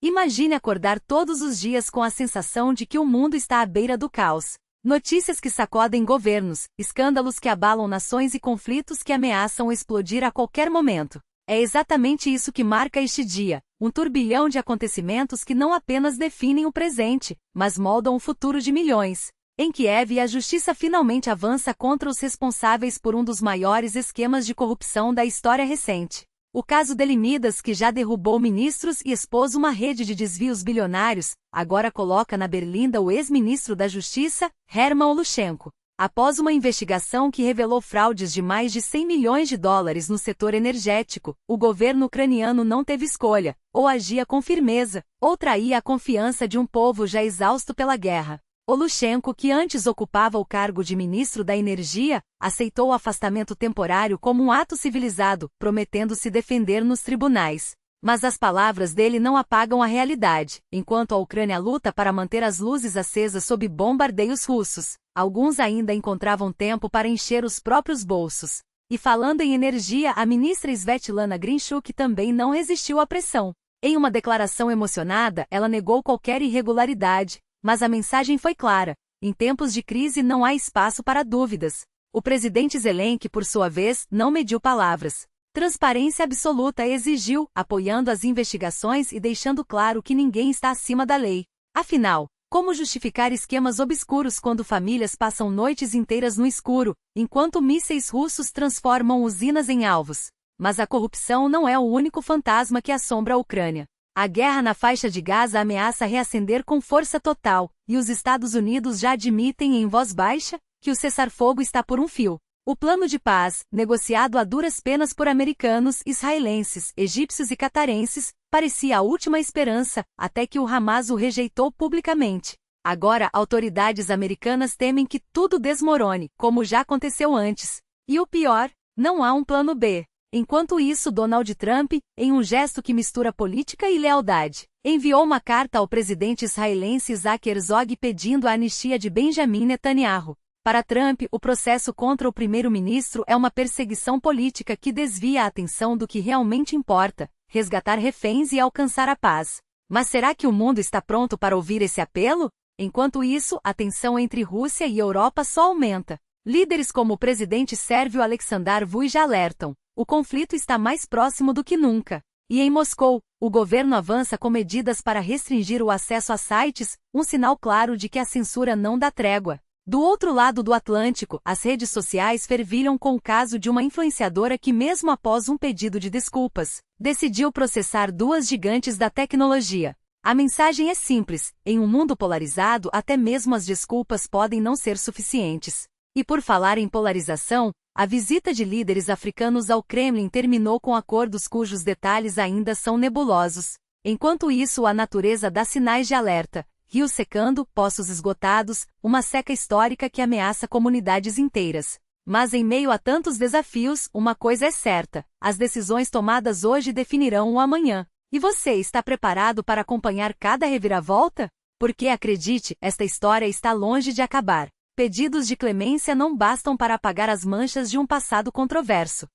Imagine acordar todos os dias com a sensação de que o mundo está à beira do caos. Notícias que sacodem governos, escândalos que abalam nações e conflitos que ameaçam explodir a qualquer momento. É exatamente isso que marca este dia, um turbilhão de acontecimentos que não apenas definem o presente, mas moldam o futuro de milhões. Em Kiev, a justiça finalmente avança contra os responsáveis por um dos maiores esquemas de corrupção da história recente. O caso Deli Midas, que já derrubou ministros e expôs uma rede de desvios bilionários, agora coloca na berlinda o ex-ministro da Justiça, Herman Oluchenko. Após uma investigação que revelou fraudes de mais de 100 milhões de dólares no setor energético, o governo ucraniano não teve escolha, ou agia com firmeza, ou traía a confiança de um povo já exausto pela guerra. Oluchenko, que antes ocupava o cargo de ministro da Energia, aceitou o afastamento temporário como um ato civilizado, prometendo se defender nos tribunais. Mas as palavras dele não apagam a realidade. Enquanto a Ucrânia luta para manter as luzes acesas sob bombardeios russos, alguns ainda encontravam tempo para encher os próprios bolsos. E falando em energia, a ministra Svetlana Grinchuk também não resistiu à pressão. Em uma declaração emocionada, ela negou qualquer irregularidade, mas a mensagem foi clara: em tempos de crise não há espaço para dúvidas. O presidente Zelensky, por sua vez, não mediu palavras. Transparência absoluta exigiu, apoiando as investigações e deixando claro que ninguém está acima da lei. Afinal, como justificar esquemas obscuros quando famílias passam noites inteiras no escuro, enquanto mísseis russos transformam usinas em alvos? Mas a corrupção não é o único fantasma que assombra a Ucrânia. A guerra na faixa de Gaza ameaça reacender com força total, e os Estados Unidos já admitem em voz baixa que o cessar-fogo está por um fio. O plano de paz, negociado a duras penas por americanos, israelenses, egípcios e catarenses, parecia a última esperança, até que o Hamas o rejeitou publicamente. Agora, autoridades americanas temem que tudo desmorone, como já aconteceu antes. E o pior, não há um plano B. Enquanto isso, Donald Trump, em um gesto que mistura política e lealdade, enviou uma carta ao presidente israelense Isaac Herzog pedindo a anistia de Benjamin Netanyahu. Para Trump, o processo contra o primeiro-ministro é uma perseguição política que desvia a atenção do que realmente importa: resgatar reféns e alcançar a paz. Mas será que o mundo está pronto para ouvir esse apelo? Enquanto isso, a tensão entre Rússia e Europa só aumenta. Líderes como o presidente sérvio Aleksandar Vučić alertam: o conflito está mais próximo do que nunca. E em Moscou, o governo avança com medidas para restringir o acesso a sites, um sinal claro de que a censura não dá trégua. Do outro lado do Atlântico, as redes sociais fervilham com o caso de uma influenciadora que, mesmo após um pedido de desculpas, decidiu processar duas gigantes da tecnologia. A mensagem é simples: em um mundo polarizado, até mesmo as desculpas podem não ser suficientes. E por falar em polarização, a visita de líderes africanos ao Kremlin terminou com acordos cujos detalhes ainda são nebulosos. Enquanto isso, a natureza dá sinais de alerta: rios secando, poços esgotados, uma seca histórica que ameaça comunidades inteiras. Mas em meio a tantos desafios, uma coisa é certa: as decisões tomadas hoje definirão o amanhã. E você está preparado para acompanhar cada reviravolta? Porque, acredite, esta história está longe de acabar. Pedidos de clemência não bastam para apagar as manchas de um passado controverso.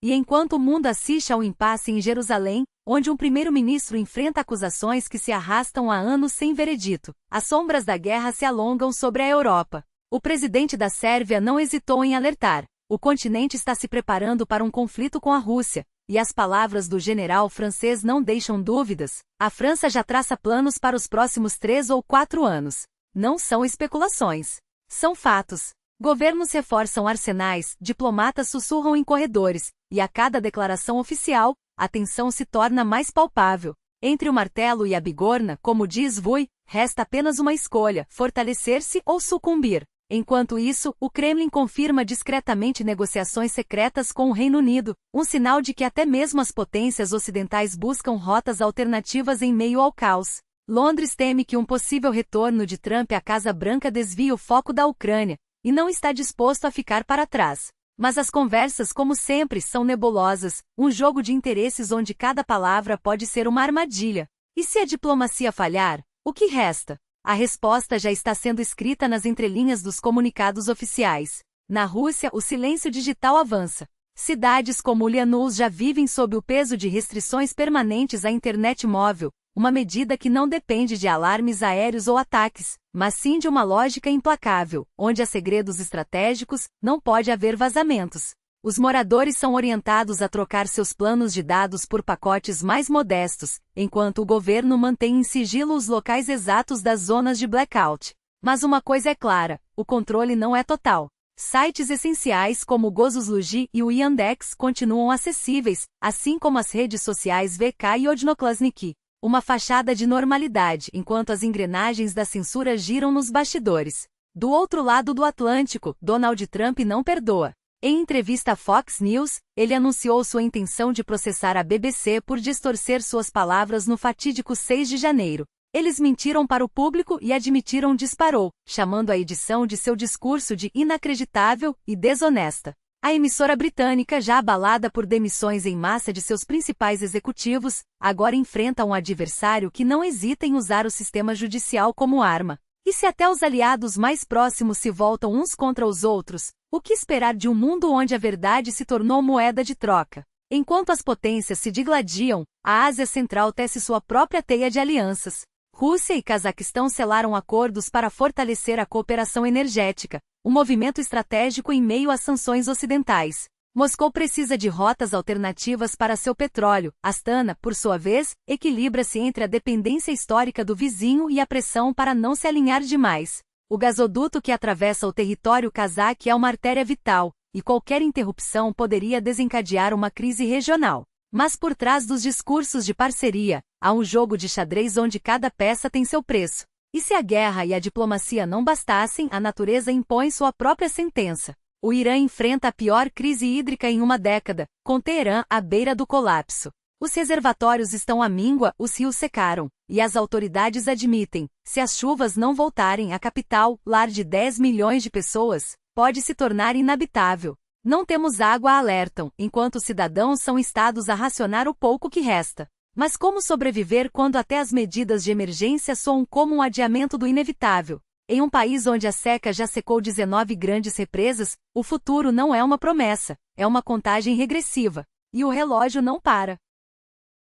E enquanto o mundo assiste ao impasse em Jerusalém, onde um primeiro-ministro enfrenta acusações que se arrastam há anos sem veredito, as sombras da guerra se alongam sobre a Europa. O presidente da Sérvia não hesitou em alertar: o continente está se preparando para um conflito com a Rússia, e as palavras do general francês não deixam dúvidas: a França já traça planos para os próximos 3 ou 4 anos. Não são especulações. São fatos. Governos reforçam arsenais, diplomatas sussurram em corredores, e a cada declaração oficial, a tensão se torna mais palpável. Entre o martelo e a bigorna, como diz Vučić, resta apenas uma escolha: fortalecer-se ou sucumbir. Enquanto isso, o Kremlin confirma discretamente negociações secretas com o Reino Unido, um sinal de que até mesmo as potências ocidentais buscam rotas alternativas em meio ao caos. Londres teme que um possível retorno de Trump à Casa Branca desvie o foco da Ucrânia, e não está disposto a ficar para trás. Mas as conversas, como sempre, são nebulosas, um jogo de interesses onde cada palavra pode ser uma armadilha. E se a diplomacia falhar, o que resta? A resposta já está sendo escrita nas entrelinhas dos comunicados oficiais. Na Rússia, o silêncio digital avança. Cidades como Ulyanovsk já vivem sob o peso de restrições permanentes à internet móvel, uma medida que não depende de alarmes aéreos ou ataques, mas sim de uma lógica implacável, onde há segredos estratégicos, não pode haver vazamentos. Os moradores são orientados a trocar seus planos de dados por pacotes mais modestos, enquanto o governo mantém em sigilo os locais exatos das zonas de blackout. Mas uma coisa é clara, o controle não é total. Sites essenciais como o Gozuslugi e o Yandex continuam acessíveis, assim como as redes sociais VK e Odnoklassniki. Uma fachada de normalidade enquanto as engrenagens da censura giram nos bastidores. Do outro lado do Atlântico, Donald Trump não perdoa. Em entrevista à Fox News, ele anunciou sua intenção de processar a BBC por distorcer suas palavras no fatídico 6 de janeiro. Eles mentiram para o público e admitiram disparou, chamando a edição de seu discurso de inacreditável e desonesta. A emissora britânica, já abalada por demissões em massa de seus principais executivos, agora enfrenta um adversário que não hesita em usar o sistema judicial como arma. E se até os aliados mais próximos se voltam uns contra os outros, o que esperar de um mundo onde a verdade se tornou moeda de troca? Enquanto as potências se digladiam, a Ásia Central tece sua própria teia de alianças. Rússia e Cazaquistão selaram acordos para fortalecer a cooperação energética, um movimento estratégico em meio às sanções ocidentais. Moscou precisa de rotas alternativas para seu petróleo. Astana, por sua vez, equilibra-se entre a dependência histórica do vizinho e a pressão para não se alinhar demais. O gasoduto que atravessa o território cazaque é uma artéria vital, e qualquer interrupção poderia desencadear uma crise regional. Mas por trás dos discursos de parceria, há um jogo de xadrez onde cada peça tem seu preço. E se a guerra e a diplomacia não bastassem, a natureza impõe sua própria sentença. O Irã enfrenta a pior crise hídrica em uma década, com Teherã à beira do colapso. Os reservatórios estão à míngua, os rios secaram, e as autoridades admitem, se as chuvas não voltarem, a capital, lar de 10 milhões de pessoas, pode se tornar inabitável. Não temos água, alertam, enquanto os cidadãos são instados a racionar o pouco que resta. Mas como sobreviver quando até as medidas de emergência soam como um adiamento do inevitável? Em um país onde a seca já secou 19 grandes represas, o futuro não é uma promessa, é uma contagem regressiva. E o relógio não para.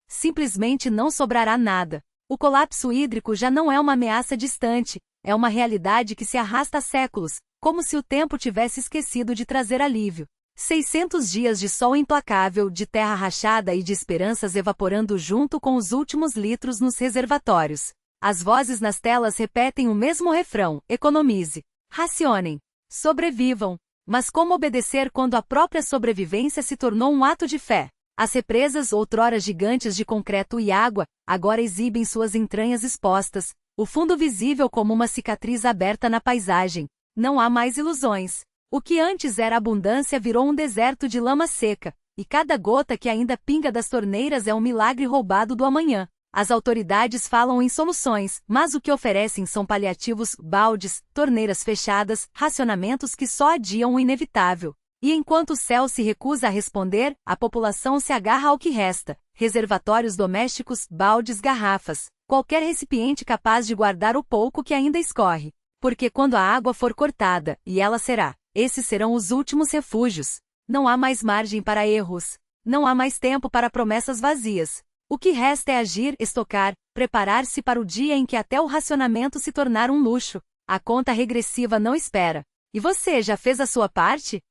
Simplesmente não sobrará nada. O colapso hídrico já não é uma ameaça distante, é uma realidade que se arrasta há séculos, como se o tempo tivesse esquecido de trazer alívio. 600 dias de sol implacável, de terra rachada e de esperanças evaporando junto com os últimos litros nos reservatórios. As vozes nas telas repetem o mesmo refrão: economize, racionem, sobrevivam. Mas como obedecer quando a própria sobrevivência se tornou um ato de fé? As represas, outrora gigantes de concreto e água, agora exibem suas entranhas expostas, o fundo visível como uma cicatriz aberta na paisagem. Não há mais ilusões. O que antes era abundância virou um deserto de lama seca, e cada gota que ainda pinga das torneiras é um milagre roubado do amanhã. As autoridades falam em soluções, mas o que oferecem são paliativos, baldes, torneiras fechadas, racionamentos que só adiam o inevitável. E enquanto o céu se recusa a responder, a população se agarra ao que resta: reservatórios domésticos, baldes, garrafas, qualquer recipiente capaz de guardar o pouco que ainda escorre. Porque quando a água for cortada, e ela será, esses serão os últimos refúgios. Não há mais margem para erros. Não há mais tempo para promessas vazias. O que resta é agir, estocar, preparar-se para o dia em que até o racionamento se tornar um luxo. A conta regressiva não espera. E você já fez a sua parte?